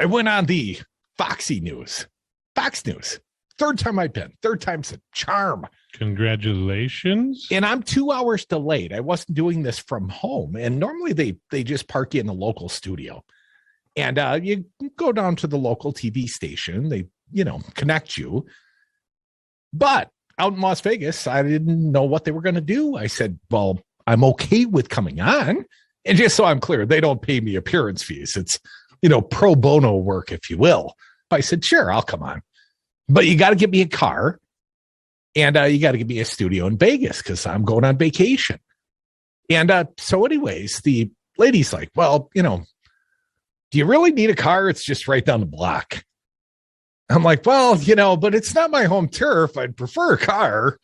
I went on the Fox News. Third time I've been. Third time's a charm. Congratulations. And I'm 2 hours delayed. I wasn't doing this from home. And normally they just park you in a local studio. And you go down to the local TV station. They, connect you. But out in Las Vegas, I didn't know what they were going to do. I said, well, I'm okay with coming on. And just so I'm clear, they don't pay me appearance fees. It's, pro bono work, if you will. I said, sure, I'll come on. But you got to give me a car. And you got to give me a studio in Vegas because I'm going on vacation. And so anyways, the lady's like, well, do you really need a car? It's just right down the block. I'm like, well, but it's not my home turf. I'd prefer a car.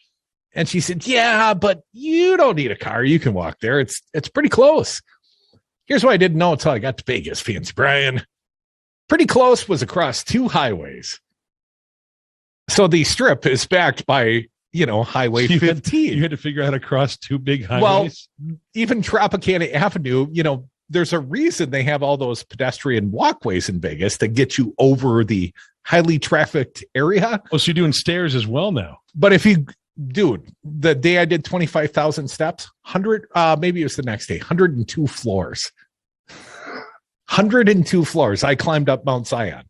And she said, yeah, but you don't need a car. You can walk there. It's pretty close. Here's what I didn't know until I got to Vegas, Fancy Brian. Pretty close was across 2 highways. So the strip is backed by, Highway 15. You had to figure out how to cross 2 big highways? Well, even Tropicana Avenue, there's a reason they have all those pedestrian walkways in Vegas that get you over the highly trafficked area. Oh, so you're doing stairs as well now. But dude, the day I did 25,000 steps, maybe it was the next day, 102 floors. 102 floors. I climbed up Mount Zion,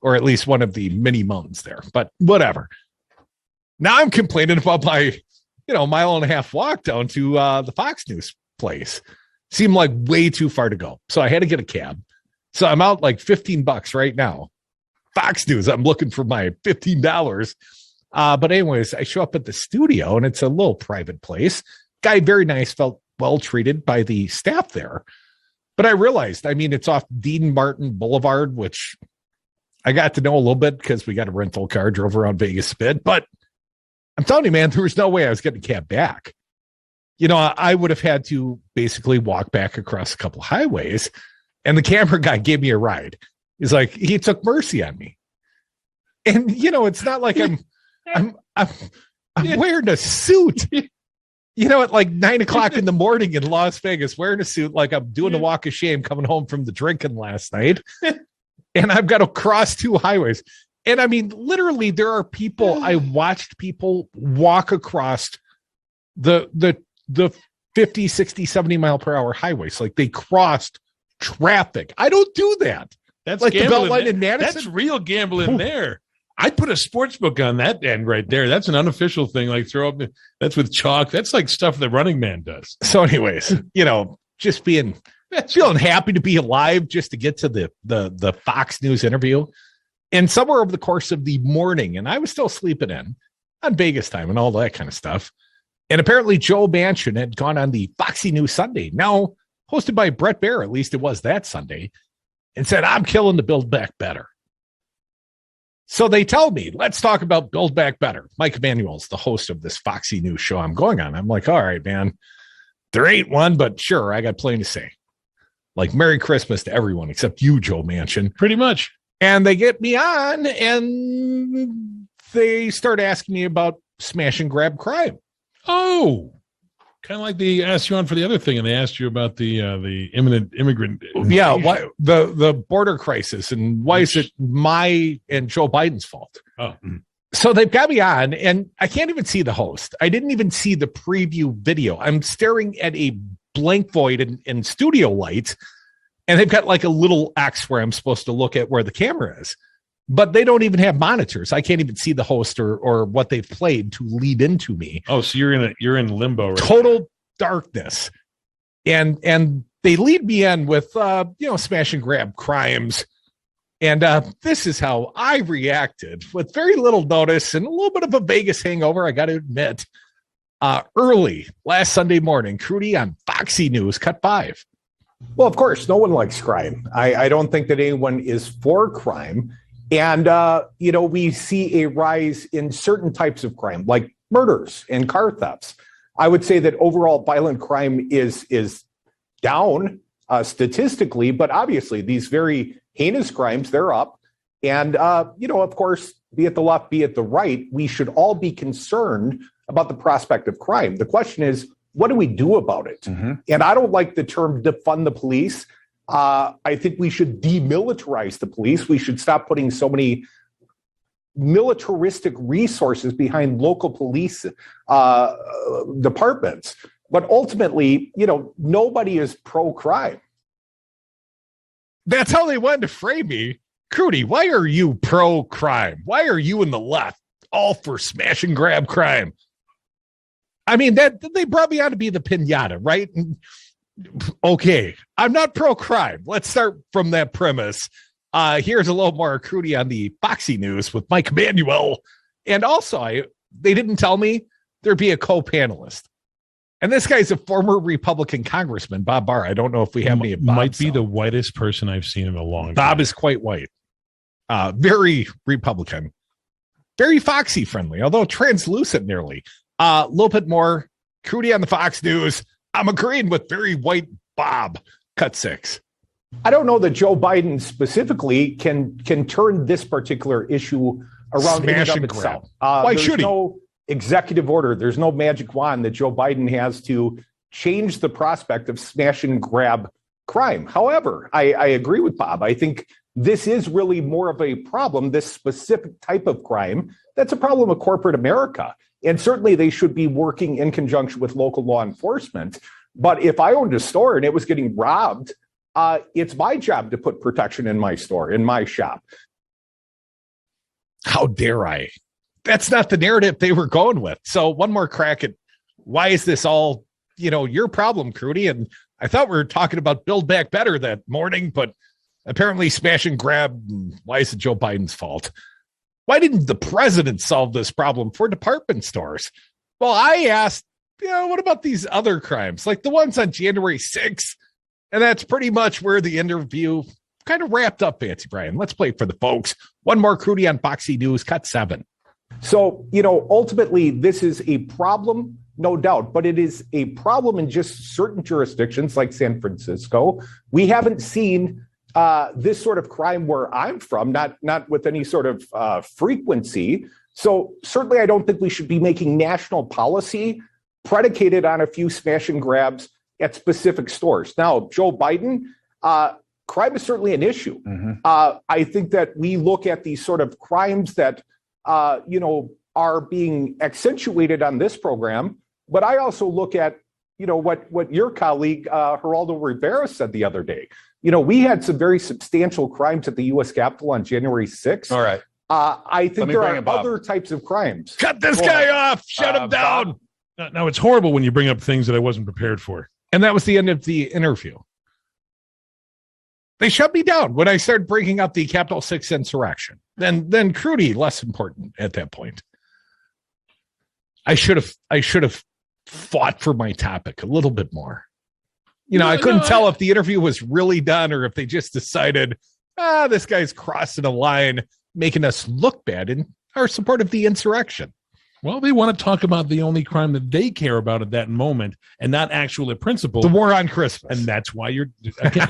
or at least one of the mini mountains there, but whatever. Now I'm complaining about my, mile and a half walk down to the Fox News place. Seemed like way too far to go. So I had to get a cab. So I'm out like $15 right now. Fox News, I'm looking for my $15. But anyways, I show up at the studio and it's a little private place. Guy, very nice, felt well treated by the staff there. But I realized, it's off Dean Martin Boulevard, which I got to know a little bit because we got a rental car, drove around Vegas a bit. But I'm telling you, man, there was no way I was getting a cab back. I would have had to basically walk back across a couple highways. And the camera guy gave me a ride. He's like, he took mercy on me. And, it's not like I'm wearing a suit. At like 9:00 in the morning in Las Vegas, wearing a suit like I'm doing the walk of shame coming home from the drinking last night. And I've got to cross 2 highways. And literally there are people, I watched people walk across the 50, 60, 70 mile per hour highways. Like they crossed traffic. I don't do that. That's like the Beltline in Madison. That's real gambling there. I'd put a sports book on that end right there. That's an unofficial thing. Like throw up. That's with chalk. That's like stuff the Running Man does. So anyways, just feeling happy to be alive just to get to the Fox News interview. And somewhere over the course of the morning, and I was still sleeping in on Vegas time and all that kind of stuff. And apparently Joe Manchin had gone on the Foxy News Sunday, now hosted by Brett Baer, at least it was that Sunday, and said, I'm killing the Build Back Better. So they tell me, let's talk about Build Back Better. Mike Emanuel's the host of this Foxy News show I'm going on. I'm like, all right, man, there ain't one, but sure, I got plenty to say. Like Merry Christmas to everyone except you, Joe Manchin. Pretty much. And they get me on and they start asking me about smash and grab crime. Oh, kind of like they asked you on for the other thing, and they asked you about the imminent immigrant. Yeah, why the border crisis, and why is it my and Joe Biden's fault? Oh, so they've got me on, and I can't even see the host. I didn't even see the preview video. I'm staring at a blank void in studio lights, and they've got like a little X where I'm supposed to look at where the camera is. But they don't even have monitors. I can't even see the host or what they've played to lead into me. Oh, so you're in limbo right Total now. Darkness. And they lead me in with smash and grab crimes. And this is how I reacted with very little notice and a little bit of a Vegas hangover, I got to admit. Early last Sunday morning, Crudy on Foxy News, cut 5. Well, of course, no one likes crime. I don't think that anyone is for crime. And, we see a rise in certain types of crime, like murders and car thefts. I would say that overall violent crime is down statistically, but obviously these very heinous crimes, they're up. And, of course, be it the left, be it the right, we should all be concerned about the prospect of crime. The question is, what do we do about it? Mm-hmm. And I don't like the term defund the police. I think we should demilitarize the police. We should stop putting so many militaristic resources behind local police departments. But ultimately, nobody is pro-crime. That's how they wanted to frame me. Crudy, why are you pro-crime? Why are you in the left all for smash and grab crime? I mean, that they brought me on to be the pinata, right? Okay, I'm not pro-crime. Let's start from that premise. Here's a little more Crudy on the Foxy News with Mike Emanuel. And also, they didn't tell me there'd be a co-panelist. And this guy's a former Republican congressman, Bob Barr. I don't know if we have any. Might be the whitest person I've seen in a long time. Bob is quite white. Very Republican. Very Foxy friendly, although translucent nearly. A little bit more Crudy on the Fox News. I'm agreeing with very white Bob. Cut 6. I don't know that Joe Biden specifically can turn this particular issue around Smash in and and of grab. itself. Why should he? No executive order. There's no magic wand that Joe Biden has to change the prospect of smash and grab crime. However, I agree with Bob. I think this is really more of a problem, this specific type of crime. That's a problem of corporate America. And certainly they should be working in conjunction with local law enforcement. But if I owned a store and it was getting robbed, it's my job to put protection in my store, in my shop. How dare I? That's not the narrative they were going with. So one more crack at why is this all, your problem, Crudy? And I thought we were talking about Build Back Better that morning, but apparently smash and grab. Why is it Joe Biden's fault? Why didn't the president solve this problem for department stores? Well, I asked, what about these other crimes, like the ones on January 6th? And that's pretty much where the interview kind of wrapped up, Fancy Brian. Let's play it for the folks. One more Crudy on Foxy News, cut 7. So, ultimately, this is a problem, no doubt, but it is a problem in just certain jurisdictions like San Francisco. We haven't seen this sort of crime where I'm from, not with any sort of frequency. So certainly I don't think we should be making national policy predicated on a few smash and grabs at specific stores. Now, Joe Biden, crime is certainly an issue. Mm-hmm. I think that we look at these sort of crimes that are being accentuated on this program. But I also look at, what your colleague, Geraldo Rivera, said the other day. We had some very substantial crimes at the U.S. Capitol on January 6th. All right. I think there are other types of crimes. Cut this guy off. Shut him down. Now, it's horrible when you bring up things that I wasn't prepared for. And that was the end of the interview. They shut me down when I started bringing up the Capitol 6 insurrection. Then Crudy, less important at that point. I should have fought for my topic a little bit more. I couldn't tell if the interview was really done or if they just decided, this guy's crossing a line, making us look bad in our support of the insurrection. Well, they want to talk about the only crime that they care about at that moment and not actual principle. The war on Christmas. And that's why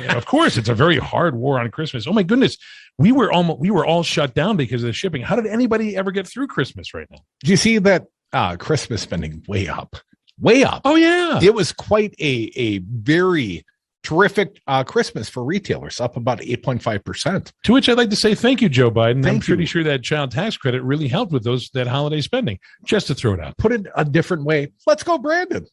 of course, it's a very hard war on Christmas. Oh my goodness. We were all shut down because of the shipping. How did anybody ever get through Christmas right now? Do you see that Christmas spending way up? Way up. Oh, yeah. It was quite a very terrific Christmas for retailers, up about 8.5%. To which I'd like to say thank you, Joe Biden. I'm pretty you. sure that child tax credit really helped with that holiday spending, just to throw it out. Put it a different way. Let's go, Brandon.